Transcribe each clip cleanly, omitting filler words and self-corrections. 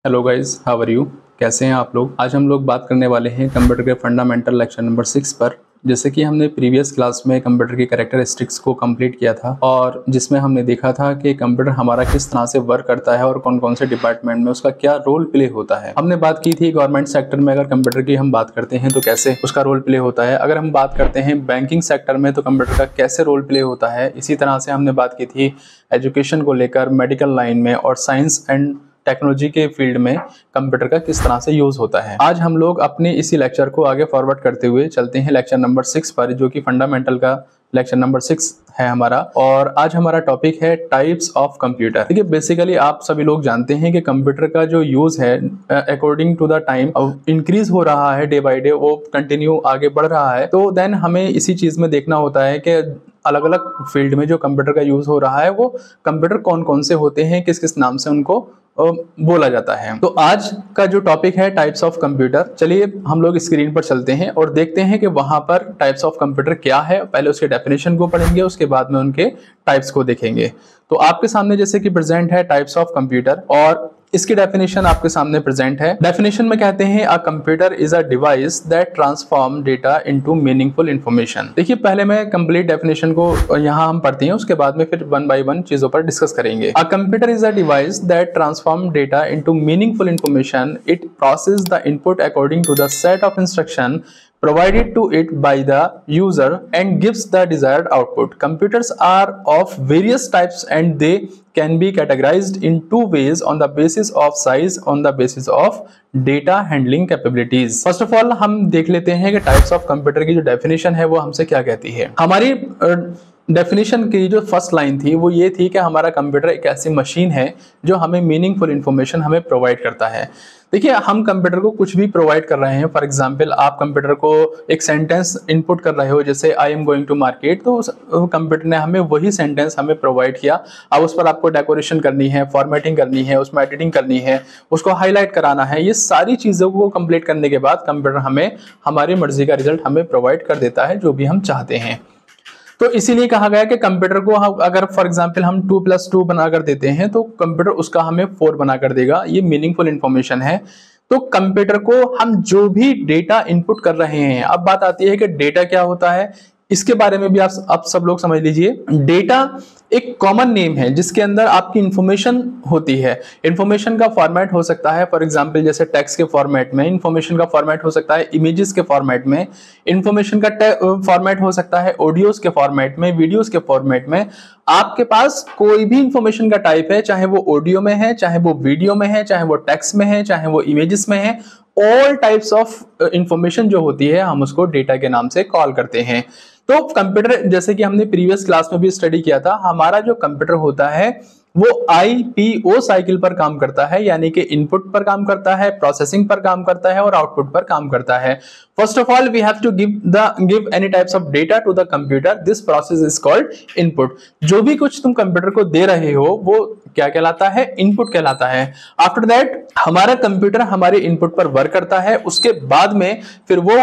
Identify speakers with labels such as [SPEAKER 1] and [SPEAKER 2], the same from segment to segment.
[SPEAKER 1] Hello guys, how are you. कैसे हैं आप लोग। आज हम लोग बात करने वाले हैं कंप्यूटर के फंडामेंटल लेक्चर नंबर 6 पर। जैसे कि हमने प्रीवियस क्लास में कंप्यूटर की कैरेक्टरिस्टिक्स को कंप्लीट किया था और जिसमें हमने देखा था कि कंप्यूटर हमारा किस तरह से वर्क करता है और कौन कौन से डिपार्टमेंट में उसका क्या रोल प्ले होता है। हमने बात की थी गवर्नमेंट सेक्टर में अगर कंप्यूटर की हम बात करते हैं तो कैसे उसका रोल प्ले होता है। अगर हम बात करते हैं बैंकिंग सेक्टर में तो कंप्यूटर का कैसे रोल प्ले होता है। इसी तरह से हमने बात की थी एजुकेशन को लेकर, मेडिकल लाइन में और साइंस एंड टेक्नोलॉजी के फील्ड में कंप्यूटर का किस तरह से यूज होता है। आज हम लोग अपने इसी लेक्चर को आगे फॉरवर्ड करते हुए चलते हैं लेक्चर नंबर 6 पर, जो कि फंडामेंटल का लेक्चर नंबर 6 है हमारा। और आज हमारा टॉपिक है टाइप्स ऑफ कंप्यूटर। देखिए, बेसिकली आप सभी लोग जानते हैं कि कंप्यूटर का जो यूज है according to the time increase हो रहा है, डे बाय डे वो कंटिन्यू आगे बढ़ रहा है। तो देन हमें इसी चीज में देखना होता है कि अलग अलग फील्ड में जो कंप्यूटर का यूज हो रहा है वो कंप्यूटर कौन कौन से होते हैं, किस किस नाम से उनको बोला जाता है। तो आज का जो टॉपिक है टाइप्स ऑफ कंप्यूटर, चलिए हम लोग स्क्रीन पर चलते हैं और देखते हैं कि वहां पर टाइप्स ऑफ कंप्यूटर क्या है। पहले उसके डेफिनेशन को पढ़ेंगे, उसके बाद में उनके टाइप्स को देखेंगे। तो आपके सामने जैसे कि प्रेजेंट है टाइप्स ऑफ कंप्यूटर और इसकी डेफिनेशन आपके सामने प्रेजेंट है। डेफिनेशन में कहते हैं अ computer is a device that transform data into meaningful information. देखिए, पहले मैं कंप्लीट डेफिनेशन को यहाँ हम पढ़ते हैं, उसके बाद में फिर वन बाय वन चीजों पर डिस्कस करेंगे। A computer is a device that transform data into meaningful information. It process the input according to the set of instruction provided to it by the user and gives the desired output. Computers are of various types and they can be categorized in two ways on the basis of size, on the basis of data handling capabilities. First of all, हम देख लेते हैं कि types of computer की जो definition है वो हमसे क्या कहती है। हमारी डेफिनेशन की जो फर्स्ट लाइन थी वो ये थी कि हमारा कंप्यूटर एक ऐसी मशीन है जो हमें मीनिंगफुल इंफॉर्मेशन हमें प्रोवाइड करता है। देखिए, हम कंप्यूटर को कुछ भी प्रोवाइड कर रहे हैं। फॉर एग्जांपल, आप कंप्यूटर को एक सेंटेंस इनपुट कर रहे हो, जैसे I am going to market, तो कंप्यूटर ने हमें वही सेंटेंस हमें प्रोवाइड किया। अब उस पर आपको डेकोरेशन करनी है, फॉर्मेटिंग करनी है, उसमें एडिटिंग करनी है, उसको हाईलाइट कराना है। ये सारी चीज़ों को कंप्लीट करने के बाद कंप्यूटर हमें हमारी मर्जी का रिजल्ट हमें प्रोवाइड कर देता है, जो भी हम चाहते हैं। तो इसीलिए कहा गया कि कंप्यूटर को अगर फॉर एग्जांपल हम 2+2 बनाकर देते हैं तो कंप्यूटर उसका हमें 4 बनाकर देगा। ये मीनिंगफुल इंफॉर्मेशन है। तो कंप्यूटर को हम जो भी डेटा इनपुट कर रहे हैं, अब बात आती है कि डेटा क्या होता है, इसके बारे में भी आप सब लोग समझ लीजिए। डेटा एक कॉमन नेम है जिसके अंदर आपकी इंफॉर्मेशन होती है। इंफॉर्मेशन का फॉर्मेट हो सकता है फॉर एग्जांपल जैसे टेक्स्ट के फॉर्मेट में, इंफॉर्मेशन का फॉर्मेट हो सकता है इमेजेस के फॉर्मेट में, इंफॉर्मेशन का फॉर्मेट हो सकता है ऑडियोज के फॉर्मेट में, वीडियोज के फॉर्मेट में। आपके पास कोई भी इंफॉर्मेशन का टाइप है, चाहे वो ऑडियो में है, चाहे वो वीडियो में है, चाहे वो टेक्स्ट में है, चाहे वो इमेजेस में है, ऑल टाइप्स ऑफ इंफॉर्मेशन जो होती है हम उसको डेटा के नाम से कॉल करते हैं। तो कंप्यूटर, जैसे कि हमने प्रीवियस क्लास में भी स्टडी किया था, हमारा जो कंप्यूटर होता है वो IPO साइकिल पर काम करता है, यानी कि इनपुट पर काम करता है, प्रोसेसिंग पर काम करता है और आउटपुट पर काम करता है। First of all we have to give any types of data to the computer. This process is called input. जो भी कुछ तुम कंप्यूटर को दे रहे हो वो क्या कहलाता है, इनपुट कहलाता है। आफ्टर दैट हमारा कंप्यूटर हमारे इनपुट पर वर्क करता है, उसके बाद में फिर वो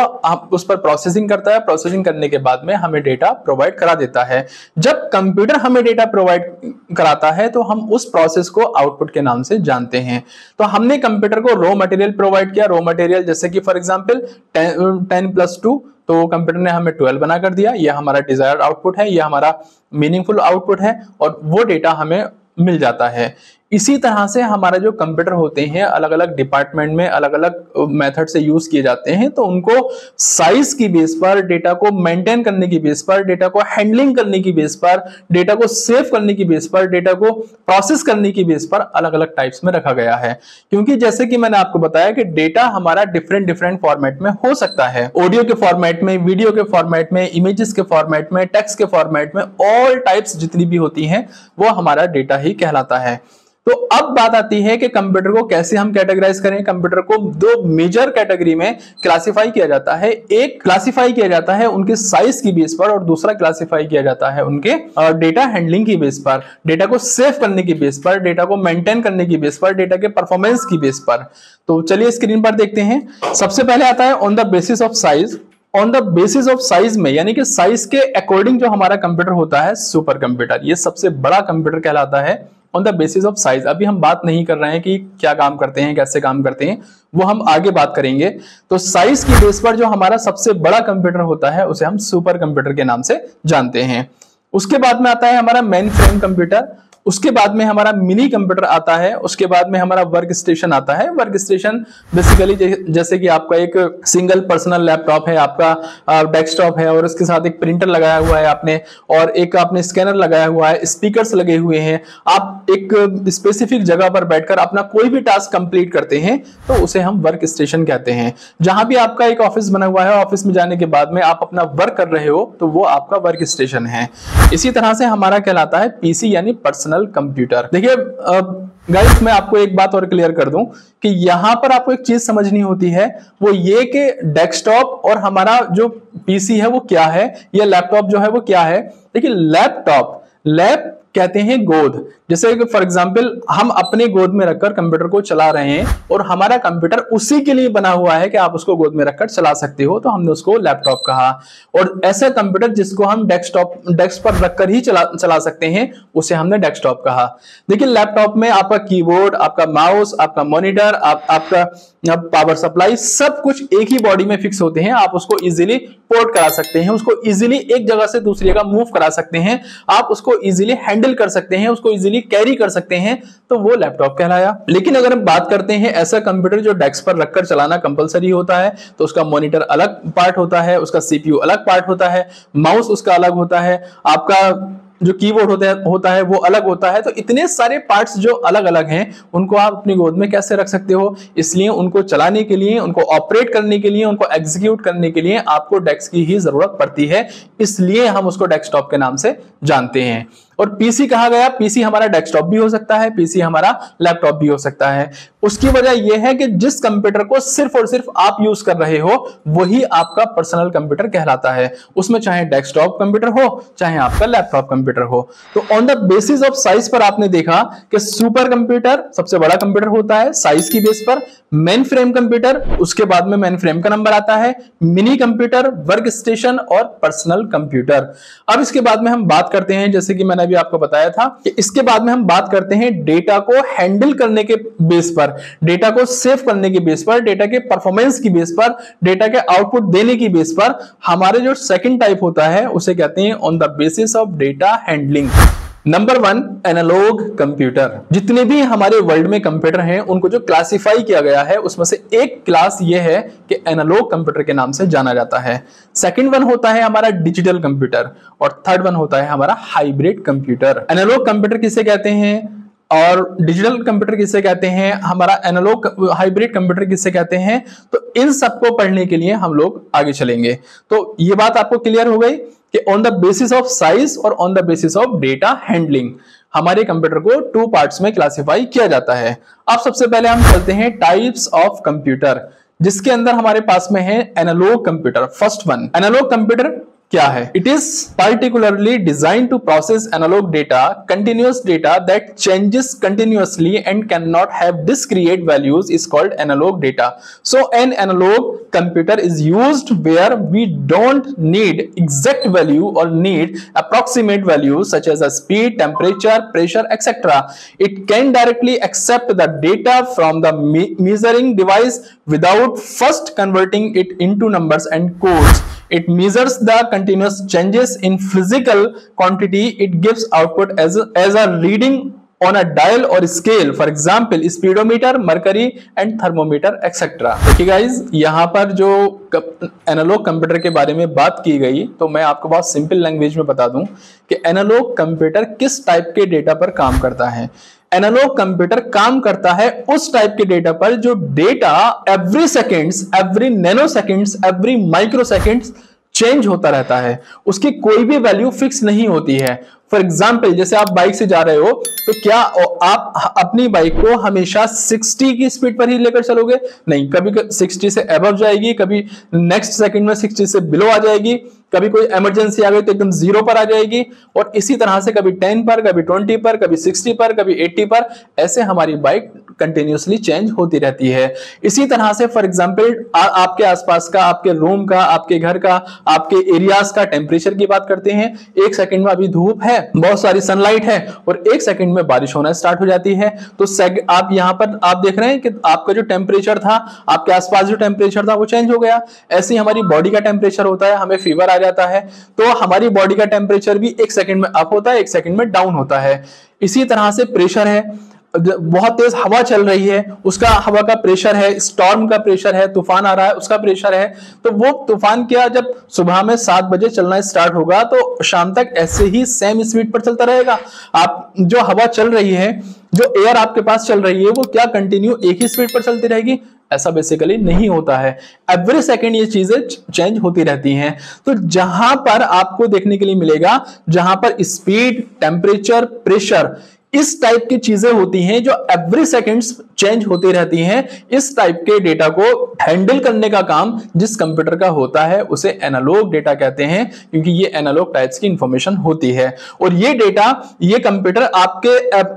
[SPEAKER 1] उस पर प्रोसेसिंग करता है। प्रोसेसिंग करने के बाद में हमें डेटा प्रोवाइड करा देता है। जब कंप्यूटर हमें डेटा प्रोवाइड कराता है तो हम उस प्रोसेस को आउटपुट के नाम से जानते हैं। तो हमने कंप्यूटर को रॉ मटेरियल प्रोवाइड किया। रॉ मटेरियल जैसे कि फॉर एग्जांपल 10+2, तो कंप्यूटर ने हमें 12 बना कर दिया। यह हमारा डिजायर्ड आउटपुट है, यह हमारा मीनिंगफुल आउटपुट है और वो डेटा हमें मिल जाता है। इसी तरह से हमारा जो कंप्यूटर होते हैं अलग अलग डिपार्टमेंट में अलग अलग मेथड से यूज किए जाते हैं। तो उनको साइज की बेस पर, डेटा को मेंटेन करने की बेस पर, डेटा को हैंडलिंग करने की बेस पर, डेटा को सेव करने की बेस पर, डेटा को प्रोसेस करने की बेस पर अलग अलग टाइप्स में रखा गया है। क्योंकि जैसे कि मैंने आपको बताया कि डेटा हमारा डिफरेंट फॉर्मेट में हो सकता है, ऑडियो के फॉर्मेट में, वीडियो के फॉर्मेट में, इमेजेस के फॉर्मेट में, टेक्स्ट के फॉर्मेट में, ऑल टाइप्स जितनी भी होती हैं वो हमारा डेटा ही कहलाता है। तो अब बात आती है कि कंप्यूटर को कैसे हम कैटेगराइज करें। कंप्यूटर को दो मेजर कैटेगरी में क्लासिफाई किया जाता है। एक क्लासिफाई किया जाता है उनके साइज की बेस पर और दूसरा क्लासिफाई किया जाता है उनके डेटा हैंडलिंग की बेस पर, डेटा को सेव करने की बेस पर, डेटा को मेंटेन करने की बेस पर, डेटा के परफॉर्मेंस की बेस पर। तो चलिए स्क्रीन पर देखते हैं। सबसे पहले आता है on the basis of size. On the basis of size में, यानी कि साइज के अकॉर्डिंग जो हमारा कंप्यूटर होता है सुपर कंप्यूटर, ये सबसे बड़ा कंप्यूटर कहलाता है। On the basis of size. अभी हम बात नहीं कर रहे हैं कि क्या काम करते हैं, कैसे काम करते हैं, वो हम आगे बात करेंगे। तो साइज की बेस पर जो हमारा सबसे बड़ा कंप्यूटर होता है उसे हम सुपर कंप्यूटर के नाम से जानते हैं। उसके बाद में आता है हमारा मेन फ्रेम कंप्यूटर, उसके बाद में हमारा मिनी कंप्यूटर आता है, उसके बाद में हमारा वर्क स्टेशन आता है। वर्क स्टेशन बेसिकली जैसे कि आपका एक सिंगल पर्सनल लैपटॉप है, आपका डेस्कटॉप है और उसके साथ एक प्रिंटर लगाया हुआ है आपने, और एक आपने स्कैनर लगाया हुआ है, स्पीकर्स लगे हुए हैं। आप एक स्पेसिफिक जगह पर बैठकर अपना कोई भी टास्क कंप्लीट करते हैं तो उसे हम वर्क स्टेशन कहते हैं। जहां भी आपका एक ऑफिस बना हुआ है, ऑफिस में जाने के बाद में आप अपना वर्क कर रहे हो तो वो आपका वर्क स्टेशन है। इसी तरह से हमारा कहलाता है पीसी यानी पर्सनल कंप्यूटर। देखिए गाइस, मैं आपको एक बात और क्लियर कर दूं कि यहां पर आपको एक चीज समझनी होती है, वो ये कि डेस्कटॉप और हमारा जो पीसी है वो क्या है, या लैपटॉप जो है वो क्या है। देखिए लैप कहते हैं गोद। जैसे फॉर एग्जांपल हम अपने गोद में रखकर कंप्यूटर को चला रहे हैं और हमारा कंप्यूटर उसी के लिए बना हुआ है कि आप उसको गोद में रखकर चला सकते हो, तो हमने उसको लैपटॉप कहा। और ऐसा कंप्यूटर जिसको हम डेस्क पर रखकर ही चला सकते हैं उसे हमने डेस्कटॉप कहा। देखिए लैपटॉप में आपका कीबोर्ड, आपका माउस, आपका मॉनिटर, आपका पावर सप्लाई, सब कुछ एक ही बॉडी में फिक्स होते हैं। आप उसको इजीली पोर्ट करा सकते हैं, उसको इजीली एक जगह से दूसरी जगह मूव करा सकते हैं, आप उसको इजीली हैंडल कर सकते हैं, उसको इजीली कैरी कर सकते हैं, तो वो लैपटॉप कहलाया। लेकिन अगर हम बात करते हैं ऐसा कंप्यूटर जो डेस्क पर रखकर चलाना कंपलसरी होता है, तो उसका मॉनिटर अलग पार्ट होता है, उसका सीपीयू अलग पार्ट होता है, माउस उसका अलग होता है, आपका जो कीबोर्ड होता है वो अलग होता है। तो इतने सारे पार्ट्स जो अलग अलग हैं उनको आप अपनी गोद में कैसे रख सकते हो। इसलिए उनको चलाने के लिए, उनको ऑपरेट करने के लिए, उनको एग्जीक्यूट करने के लिए आपको डेस्क की ही जरूरत पड़ती है, इसलिए हम उसको डेस्कटॉप के नाम से जानते हैं। और पीसी कहा गया, पीसी हमारा डेस्कटॉप भी हो सकता है, पीसी हमारा लैपटॉप भी हो सकता है। उसकी वजह यह है कि जिस कंप्यूटर को सिर्फ और सिर्फ आप यूज कर रहे हो वही आपका पर्सनल कंप्यूटर कहलाता है, उसमें चाहे डेस्कटॉप कंप्यूटर हो चाहे आपका लैपटॉप कंप्यूटर हो। तो on the basis of size पर आपने देखा कि सुपर कंप्यूटर सबसे बड़ा कंप्यूटर होता है साइज की बेस पर, मेन फ्रेम कंप्यूटर, उसके बाद में मेन फ्रेम का नंबर आता है, मिनी कंप्यूटर, वर्क स्टेशन और पर्सनल कंप्यूटर। अब इसके बाद में हम बात करते हैं, जैसे कि मैंने अभी आपको बताया था कि इसके बाद में हम बात करते हैं डेटा को हैंडल करने के बेस पर, डेटा को सेव करने के बेस पर, डेटा के परफॉर्मेंस की बेस पर, डेटा के आउटपुट देने की बेस पर हमारे जो सेकंड टाइप होता है उसे कहते हैं on the basis of data handling. Number 1 analog computer. जितने भी हमारे वर्ल्ड में कंप्यूटर हैं उनको जो क्लासिफाई किया गया है उसमें से एक क्लास ये है कि एनालॉग कंप्यूटर के नाम से जाना जाता है। सेकंड वन होता है हमारा डिजिटल कंप्यूटर और थर्ड वन होता है हमारा हाइब्रिड कंप्यूटर। एनालॉग कंप्यूटर किसे कहते हैं और डिजिटल कंप्यूटर किसे कहते हैं, हमारा एनालॉग हाइब्रिड कंप्यूटर किसे कहते हैं, तो इन सबको पढ़ने के लिए हम लोग आगे चलेंगे। तो ये बात आपको क्लियर हो गई कि on the basis of size और on the basis of data handling हमारे कंप्यूटर को 2 पार्ट्स में क्लासिफाई किया जाता है। अब सबसे पहले हम चलते हैं टाइप्स ऑफ कंप्यूटर, जिसके अंदर हमारे पास में है analog computer. First one, analog computer क्या है? It is particularly design to process analog data, continuous data that changes continuously and can not have discrete values is called analog data. So an analog computer is used where we don't need exact value और need approximate values such as speed, temperature, pressure, etc. It can directly accept the data from the measuring device without first converting it into numbers and codes. It measures the continuous changes in physical quantity. It gives output as a reading on a dial or scale, for example speedometer, mercury and thermometer etc. देखिए guys, यहाँ पर जो analogue computer के बारे में बात की गई तो मैं आपको बहुत सिंपल लैंग्वेज में बता दूं कि एनालॉग कंप्यूटर किस टाइप के डेटा पर काम करता है। एनालॉग कंप्यूटर काम करता है उस टाइप के डेटा पर जो data every seconds, every nano seconds, every micro seconds change होता रहता है, उसकी कोई भी वैल्यू फिक्स नहीं होती है। फॉर एग्जाम्पल जैसे आप बाइक से जा रहे हो तो क्या आप अपनी बाइक को हमेशा 60 की स्पीड पर ही लेकर चलोगे? नहीं, कभी 60 से अबव जाएगी, कभी नेक्स्ट सेकंड में 60 से बिलो आ जाएगी, कभी कोई इमरजेंसी आ गई तो एकदम 0 पर आ जाएगी, और इसी तरह से कभी 10 पर, कभी 20 पर, कभी 60 पर, कभी 80 पर, ऐसे हमारी बाइक कंटिन्यूअसली चेंज होती रहती है। इसी तरह से फॉर एग्जांपल आपके आसपास का, आपके रूम का, आपके घर का, आपके एरियाज का टेम्परेचर की बात करते हैं। 1 सेकंड में अभी धूप है है, बहुत सारी सनलाइट है और 1 सेकंड में बारिश होना स्टार्ट हो जाती है। तो आप यहां पर आप देख रहे हैं कि आपका जो टेम्परेचर था, आपके आसपास जो टेम्परेचर था वो चेंज हो गया। ऐसे ही हमारी बॉडी का टेम्परेचर होता है, हमें फीवर आ जाता है तो हमारी बॉडी का टेम्परेचर भी 1 सेकंड में अप होता है, 1 सेकंड में डाउन होता है। इसी तरह से प्रेशर है, बहुत तेज हवा चल रही है, उसका हवा का प्रेशर है, स्टॉर्म का प्रेशर है, तूफान आ रहा है उसका प्रेशर है। तो वो तूफान क्या जब सुबह में 7 बजे चलना स्टार्ट होगा तो शाम तक ऐसे ही सेम स्पीड पर चलता रहेगा। आप जो हवा चल रही है, जो एयर आपके पास चल रही है, वो क्या कंटिन्यू एक ही स्पीड पर चलती रहेगी? ऐसा बेसिकली नहीं होता है। एवरी सेकेंड ये चीजें चेंज होती रहती हैं। तो जहां पर आपको देखने के लिए मिलेगा, जहां पर स्पीड, टेम्परेचर, प्रेशर, इस टाइप की चीजें होती हैं जो एवरी सेकंड्स चेंज होती रहती हैं, इस टाइप के डेटा को हैंडल करने का काम जिस कंप्यूटर का होता है उसे एनालॉग डेटा कहते हैं, क्योंकि ये एनालॉग टाइप्स की इंफॉर्मेशन होती है। और ये डेटा, ये कंप्यूटर आपके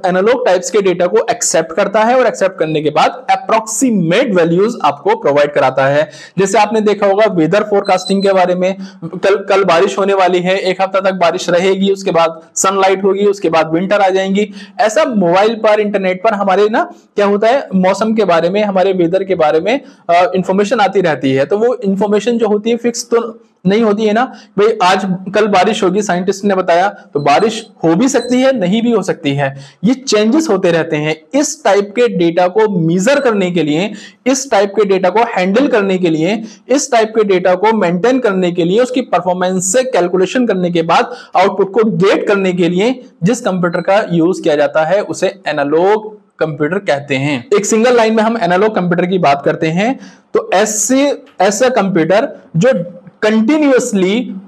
[SPEAKER 1] एनालॉग टाइप्स के डेटा को एक्सेप्ट करता है और एक्सेप्ट करने के बाद अप्रोक्सीमेट वैल्यूज आपको प्रोवाइड कराता है। जैसे आपने देखा होगा वेदर फोरकास्टिंग के बारे में, कल बारिश होने वाली है, 1 हफ्ता तक बारिश रहेगी, उसके बाद सनलाइट होगी, उसके बाद विंटर आ जाएंगी। ऐसा मोबाइल पर, इंटरनेट पर हमारे ना क्या होता है, मौसम के बारे में, हमारे वेदर के बारे में इंफॉर्मेशन आती रहती है। तो वो इंफॉर्मेशन जो होती है फिक्स तो नहीं होती है ना भाई, आज कल बारिश होगी, साइंटिस्ट ने बताया, तो बारिश हो भी सकती है, नहीं भी हो सकती है। ये चेंजेस होते रहते हैं। इस टाइप के डेटा को मेजर करने के लिए, इस टाइप के डेटा को हैंडल करने के लिए, इस टाइप के डेटा को मेंटेन करने के लिए, उसकी परफॉर्मेंस से कैलकुलेशन करने के बाद आउटपुट को गेट करने के लिए जिस कंप्यूटर का यूज किया जाता है उसे एनालॉग कंप्यूटर कहते हैं। एक सिंगल लाइन में हम एनालॉग कंप्यूटर की बात करते हैं तो ऐसा कंप्यूटर जो कंटिन्यूसली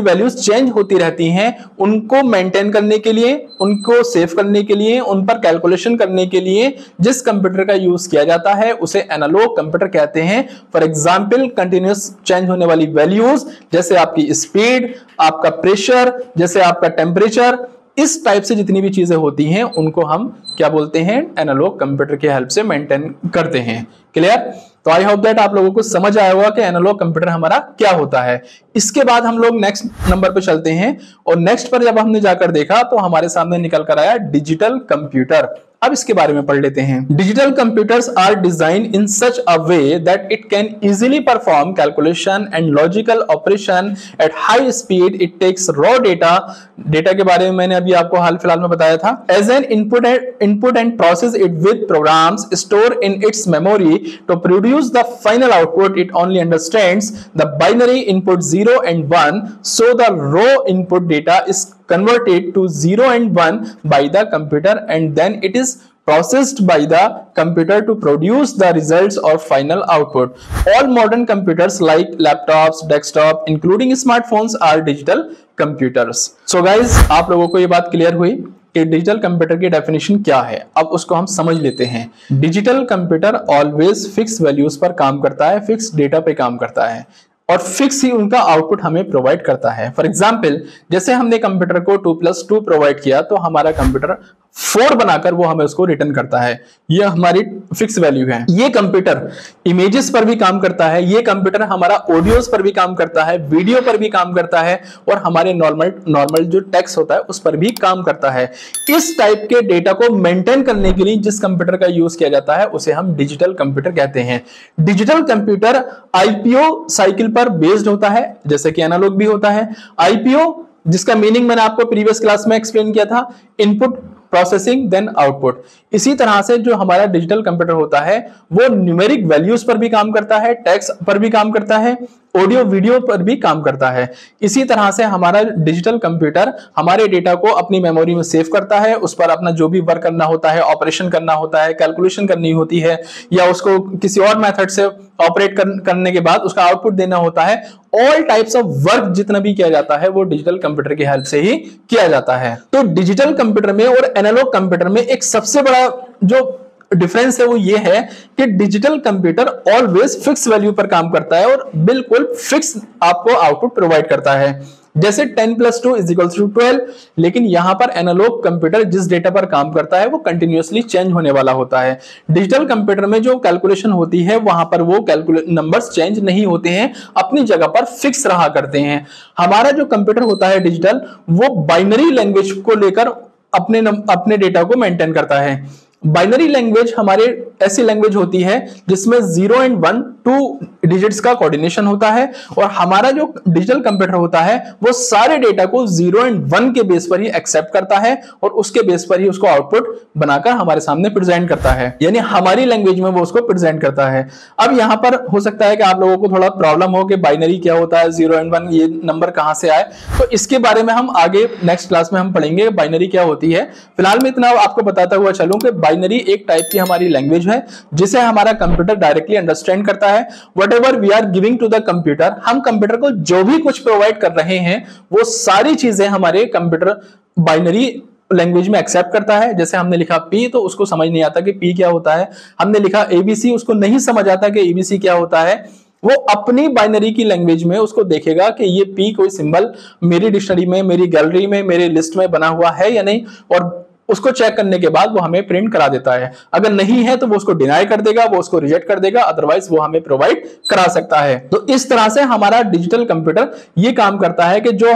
[SPEAKER 1] वैल्यूज चेंज होती रहती हैं, उनको मेंटेन करने के लिए, उनको सेव करने के लिए, उन पर कैलकुलेशन करने के लिए जिस कंप्यूटर का यूज किया जाता है उसे एनालॉग कंप्यूटर कहते हैं। फॉर एग्जांपल, कंटिन्यूस चेंज होने वाली वैल्यूज जैसे आपकी स्पीड, आपका प्रेशर, जैसे आपका टेम्परेचर, इस टाइप से जितनी भी चीजें होती हैं उनको हम क्या बोलते हैं, एनालॉग कंप्यूटर की हेल्प से मेंटेन करते हैं। क्लियर? तो आई होप दैट आप लोगों को समझ आया होगा कि एनालॉग कंप्यूटर हमारा क्या होता है। इसके बाद हम लोग नेक्स्ट नंबर पे चलते हैं और नेक्स्ट पर जब हमने जाकर देखा तो हमारे सामने निकल कर आया डिजिटल कंप्यूटर। अब इसके बारे में पढ़ लेते हैं। Digital computers are design in such a way that it can easily perform calculation and logical operation at high speed. It takes raw data के बारे में मैंने अभी आपको हाल फिलहाल में बताया था। As an input and process it with programs store in its memory to produce the final output. It only understands the binary input 0 and 1, so the raw input data is converted to 0 and 1 by the computer and then it is processed by the computer to produce the results or final output. All modern computers like laptops, desktop, including smartphones are digital computers. So guys, आप लोगों को ये बात clear हुई कि digital computer की definition क्या है। अब उसको हम समझ लेते हैं। Digital computer always fix values पर काम करता है, फिक्स डेटा पे काम करता है और फिक्स ही उनका आउटपुट हमें प्रोवाइड करता है। फॉर एग्जाम्पल, जैसे हमने कंप्यूटर को 2+2 प्रोवाइड किया तो हमारा कंप्यूटर 4 बनाकर वो हमें उसको रिटर्न करता है। ये हमारी फिक्स वैल्यू है। ये कंप्यूटर इमेजेस पर भी काम करता है, ये कंप्यूटर हमारा ऑडियोज पर भी काम करता है, वीडियो पर भी काम करता है और हमारे नॉर्मल जो टेक्स्ट होता है उस पर भी काम करता है। इस टाइप के डेटा को मेंटेन करने के लिए जिस कंप्यूटर का यूज किया जाता है उसे हम डिजिटल कंप्यूटर कहते हैं। डिजिटल कंप्यूटर आईपीओ साइकिल पर बेस्ड होता है, जैसे कि एनालॉग भी होता है। आईपीओ जिसका मीनिंग मैंने आपको प्रीवियस क्लास में एक्सप्लेन किया था, इनपुट प्रोसेसिंग देन आउटपुट। इसी तरह से जो हमारा डिजिटल कंप्यूटर होता है वो न्यूमेरिक वैल्यूज पर भी काम करता है, टेक्स्ट पर भी काम करता है, ऑडियो वीडियो पर भी काम करता है। इसी तरह से हमारा डिजिटल कंप्यूटर हमारे डेटा को अपनी मेमोरी में सेव करता है, उस पर अपना जो भी वर्क करना होता है, ऑपरेशन करना होता है, कैलकुलेशन करनी होती है या उसको किसी और मेथड से ऑपरेट करने के बाद उसका आउटपुट देना होता है। ऑल टाइप्स ऑफ वर्क जितना भी किया जाता है वो डिजिटल कंप्यूटर की हेल्प से ही किया जाता है। तो डिजिटल कंप्यूटर में और एनालॉग कंप्यूटर में एक सबसे बड़ा जो डिफरेंस है वो ये है कि digital computer always fix value पर काम करता है और बिल्कुल फिक्स आपको आउटपुट प्रोवाइड करता है। जैसे 10 + 2 = 12, लेकिन यहां पर एनालॉग कंप्यूटर जिस डेटा पर काम करता है वो कंटिन्यूअसली चेंज होने वाला होता है। डिजिटल कंप्यूटर में जो कैलकुलेशन होती है वहां पर वो नंबर्स चेंज नहीं होते हैं, अपनी जगह पर फिक्स रहा करते हैं। हमारा जो कंप्यूटर होता है डिजिटल, वो बाइनरी लैंग्वेज को लेकर अपने डेटा को मेंटेन करता है। बाइनरी लैंग्वेज हमारे ऐसी लैंग्वेज होती है जिसमें 0 एंड 1 2 डिजिट्स का कोऑर्डिनेशन होता है, और हमारा जो डिजिटल कंप्यूटर होता है वो सारे डेटा को 0 एंड 1 के बेस पर ही एक्सेप्ट करता है और उसके बेस पर ही उसको आउटपुट बनाकर हमारे सामने प्रेजेंट करता है, यानी हमारी लैंग्वेज में वो उसको प्रेजेंट करता है। अब यहां पर हो सकता है कि आप लोगों को थोड़ा प्रॉब्लम हो कि बाइनरी क्या होता है, 0 एंड 1 ये नंबर कहां से आए, तो इसके बारे में हम आगे नेक्स्ट क्लास में हम पढ़ेंगे बाइनरी क्या होती है। फिलहाल मैं इतना आपको बताता हुआ चलूं कि बाइनरी एक टाइप की हमारी लैंग्वेज है जिसे हमारा कंप्यूटर डायरेक्टली अंडरस्टैंड करता है। Whatever we are giving to the computer, हम कंप्यूटर को जो भी कुछ प्रोवाइड कर रहे हैं वो सारी चीजें हमारे कंप्यूटर बाइनरी लैंग्वेज में एक्सेप्ट करता है। जैसे हमने लिखा P तो उसको समझ नहीं आता कि P क्या होता है, हमने लिखा ABC उसको नहीं समझ आता कि ABC क्या होता है, वो अपनी बाइनरी की लैंग्वेज में उसको देखेगा कि ये P कोई सिंबल मेरी डिक्शनरी में, मेरी गैलरी में, मेरे लिस्ट में बना हुआ है या नहीं, और उसको चेक करने के बाद वो हमें प्रिंट करा देता है। अगर नहीं है तो वो उसको डिनाई कर देगा, वो उसको रिजेक्ट कर देगा, अदरवाइज वो हमें प्रोवाइड करा सकता है। तो इस तरह से हमारा डिजिटल कंप्यूटर ये काम करता है कि जो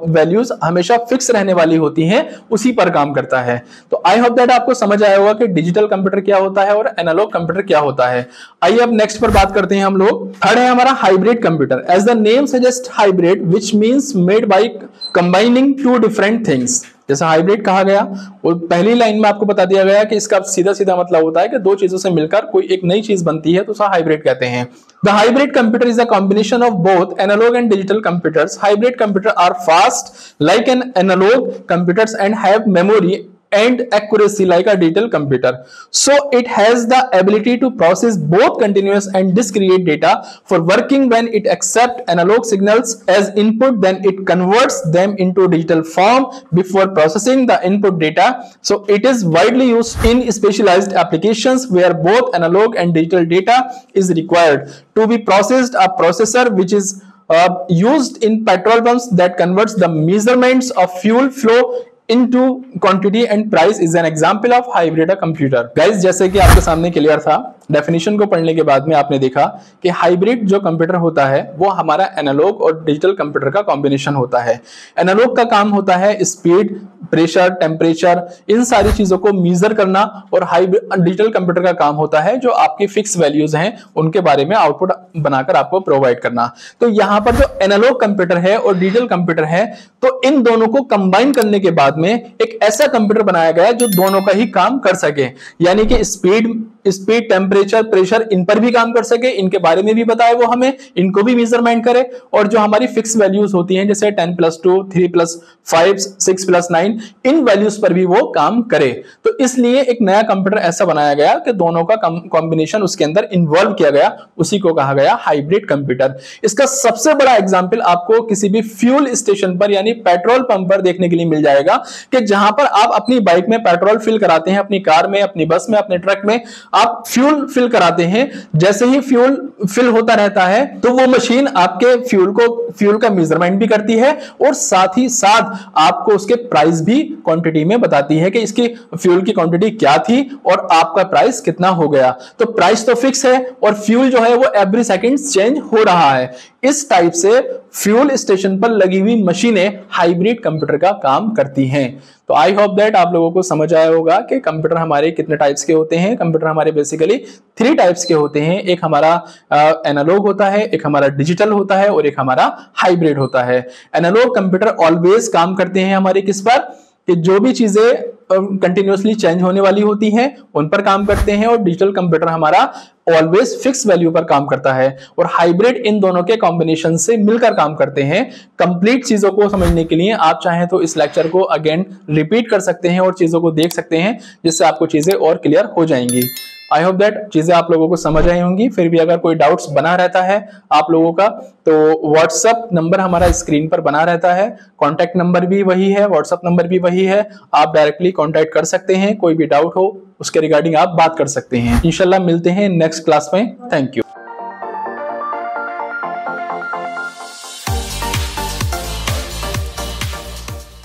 [SPEAKER 1] वैल्यूज हमेशा फिक्स रहने वाली होती हैं उसी पर काम करता है। तो आई होप दैट आपको समझ आया होगा कि डिजिटल कंप्यूटर क्या होता है और एनालॉग कंप्यूटर क्या होता है। आइए अब नेक्स्ट पर बात करते हैं हम लोग। थर्ड है हमारा hybrid computer. As the name suggest hybrid which means made by combining two different things. जैसा हाइब्रिड कहा गया वो पहली लाइन में आपको बता दिया गया कि इसका सीधा सीधा मतलब होता है कि दो चीजों से मिलकर कोई एक नई चीज बनती है तो उसे हाइब्रिड कहते हैं। The hybrid computer is a combination of both analog and digital computers. Hybrid computer are fast like an analog computers and have memory and accuracy like a digital computer. So it has the ability to process both continuous and discrete data. For working, when it accepts analog signals as input, then it converts them into digital form before processing the input data. So it is widely used in specialized applications where both analog and digital data is required to be processed. A processor which is used in petrol pumps that converts the measurements of fuel flow into quantity and price is an example of hybrid computer. Guys, जैसे कि आपके सामने clear था, definition को पढ़ने के बाद में आपने देखा कि हाइब्रिड जो कंप्यूटर होता है वो हमारा एनालॉग और डिजिटल कंप्यूटर का कॉम्बिनेशन होता है। एनालॉग का काम होता है स्पीड, प्रेशर, टेम्परेचर, इन सारी चीजों को मेजर करना, और डिजिटल कंप्यूटर का काम होता है जो आपकी फिक्स वैल्यूज हैं उनके बारे में आउटपुट बनाकर आपको प्रोवाइड करना। तो यहाँ पर जो एनालॉग कंप्यूटर है और डिजिटल कंप्यूटर है, तो इन दोनों को कंबाइन करने के बाद में एक ऐसा कंप्यूटर बनाया गया जो दोनों का ही काम कर सके, यानी कि स्पीड, टेम्परेचर, प्रेशर, इन पर भी काम कर सके, इनके बारे में भी बताए वो हमें, इनको भी मेजरमेंट करे, और जो हमारी फिक्स वैल्यूज होती हैं जैसे 10 + 2, 3 + 5, 6 + 9, इन वैल्यूज पर भी वो काम करे। तो इसलिए एक नया कंप्यूटर ऐसा बनाया गया कि दोनों का कॉम्बिनेशन उसके अंदर इन्वॉल्व किया गया, उसी को कहा गया हाइब्रिड कंप्यूटर। इसका सबसे बड़ा एग्जाम्पल आपको किसी भी फ्यूल स्टेशन पर यानी पेट्रोल पंप पर देखने के लिए मिल जाएगा कि जहां पर आप अपनी बाइक में पेट्रोल फिल कराते हैं, अपनी कार में, अपनी बस में, अपने ट्रक में आप फ्यूल फिल कराते हैं। जैसे ही फ्यूल फिल होता रहता है तो वो मशीन आपके फ्यूल का मेजरमेंट भी करती है और साथ ही साथ आपको उसके प्राइस भी क्वांटिटी में बताती है कि इसकी फ्यूल की क्वांटिटी क्या थी और आपका प्राइस कितना हो गया। तो प्राइस तो फिक्स है और फ्यूल जो है वो एवरी सेकंड चेंज हो रहा है। इस टाइप से फ्यूल स्टेशन पर लगी हुई मशीनें हाइब्रिड कंप्यूटर का काम करती हैं। तो आई होप दैट आप लोगों को समझ आया होगा कि कंप्यूटर हमारे कितने टाइप्स के होते हैं। कंप्यूटर हमारे बेसिकली 3 टाइप्स के होते हैं। एक हमारा एनालॉग होता है, एक हमारा डिजिटल होता है और एक हमारा हाइब्रिड होता है। एनालॉग कंप्यूटर ऑलवेज काम करते हैं हमारे किस पर, कि जो भी चीजें कंटिन्यूअसली चेंज होने वाली होती हैं उन पर काम करते हैं, और डिजिटल कंप्यूटर हमारा ऑलवेज फिक्स वैल्यू पर काम करता है, और हाइब्रिड इन दोनों के कॉम्बिनेशन से मिलकर काम करते हैं। कंप्लीट चीजों को समझने के लिए आप चाहें तो इस लेक्चर को अगेन रिपीट कर सकते हैं और चीजों को देख सकते हैं, जिससे आपको चीजें और क्लियर हो जाएंगी। आई होप दैट चीजें आप लोगों को समझ आई होंगी। फिर भी अगर कोई डाउट्स बना रहता है आप लोगों का तो व्हाट्सएप नंबर हमारा स्क्रीन पर बना रहता है, कॉन्टैक्ट नंबर भी वही है, व्हाट्सएप नंबर भी वही है, आप डायरेक्टली कॉन्टैक्ट कर सकते हैं। कोई भी डाउट हो उसके रिगार्डिंग आप बात कर सकते हैं। इंशाल्लाह मिलते हैं नेक्स्ट क्लास में। Thank you.